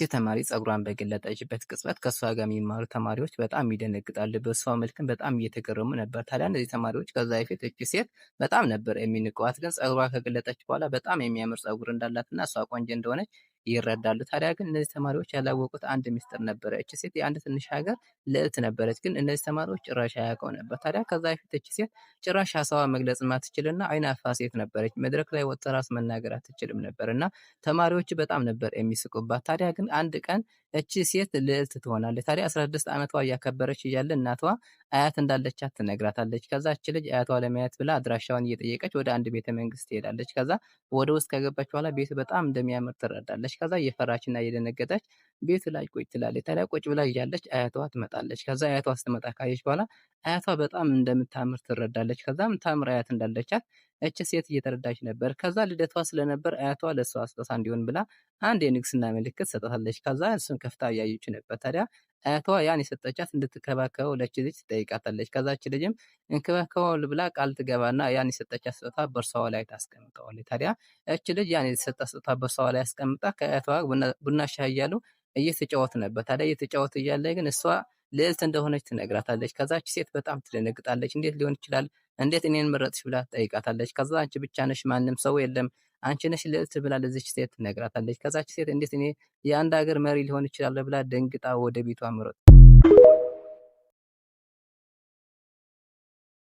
ተማሪ ፀጉሯን በገለጠችበት ቅጽበት ከእሷ ጋር የሚማሩ ተማሪዎች በጣም ይደነግጣሉ። በእሷ መልክም በጣም እየተገረሙ ነበር። ታዲያ እነዚህ ተማሪዎች ከዛ በፊት እቺ ሴት በጣም ነበር የሚንቋት፣ ግን ፀጉሯ ከገለጠች በኋላ በጣም የሚያምር ፀጉር እንዳላትና እሷ ቆንጆ እንደሆነች ይረዳሉ። ታዲያ ግን እነዚህ ተማሪዎች ያላወቁት አንድ ሚስጥር ነበረ። እቺ ሴት የአንድ ትንሽ ሀገር ልዕልት ነበረች፣ ግን እነዚህ ተማሪዎች ጭራሽ አያውቀው ነበር። ታዲያ ከዛ በፊት እቺ ሴት ጭራሽ ሀሳቧን መግለጽ የማትችልና አይናፋ ሴት ነበረች። መድረክ ላይ ወጥታ ራሱ መናገር አትችልም ነበር እና ተማሪዎች በጣም ነበር የሚስቁባት። ታዲያ ግን አንድ ቀን እቺ ሴት ልዕልት ትሆናለች። ታዲያ 16 ዓመቷ እያከበረች እያለ እናቷ አያት እንዳለቻት ትነግራታለች። ከዛ እቺ ልጅ አያቷ ለማየት ብላ አድራሻውን እየጠየቀች ወደ አንድ ቤተ መንግስት ትሄዳለች። ከዛ ወደ ውስጥ ከገባች በኋላ ቤቱ በጣም እንደሚያምር ትረዳለች። ከዛ እየፈራችና እየደነገጠች ቤቱ ላይ ቁጭ ትላለች። ታዲያ ቁጭ ብላ እያለች አያቷ ትመጣለች። ከዛ አያቷ ስትመጣ ካየች በኋላ አያቷ በጣም እንደምታምር ትረዳለች። ከዛ የምታምር አያት እንዳለቻት እቺ ሴት እየተረዳች ነበር። ከዛ ልደቷ ስለነበር አያቷ ለእሷ ስጦታ እንዲሆን ብላ አንድ የንግስና ምልክት ሰጣታለች። ከዛ እሱን ከፍታ እያየች ነበር። ታዲያ አያቷ ያን የሰጠቻት እንድትከባከበው ለእቺ ልጅ ትጠይቃታለች። ከዛ እቺ ልጅም እንከባከበዋለሁ ብላ ቃል ትገባና ያን የሰጠቻት ስጦታ ቦርሳዋ ላይ ታስቀምጠዋለች። ታዲያ እቺ ልጅ ያን የተሰጣት ስጦታ ቦርሳዋ ላይ አስቀምጣ ከአያቷ ጋር ቡና ሻይ እያሉ እየተጫወቱ ነበር። ታዲያ እየተጫወቱ እያለ ግን እሷ ልዕልት እንደሆነች ትነግራታለች። ከዛች ሴት በጣም ትደነግጣለች። እንዴት ሊሆን ይችላል? እንዴት እኔን መረጥሽ? ብላ ትጠይቃታለች። ከዛ አንቺ ብቻ ነሽ፣ ማንም ሰው የለም፣ አንቺ ነሽ ልዕልት ብላ ለዚች ሴት ትነግራታለች። ከዛች ሴት እንዴት እኔ የአንድ ሀገር መሪ ሊሆን ይችላል ብላ ደንግጣ ወደ ቤቷ መሮጥ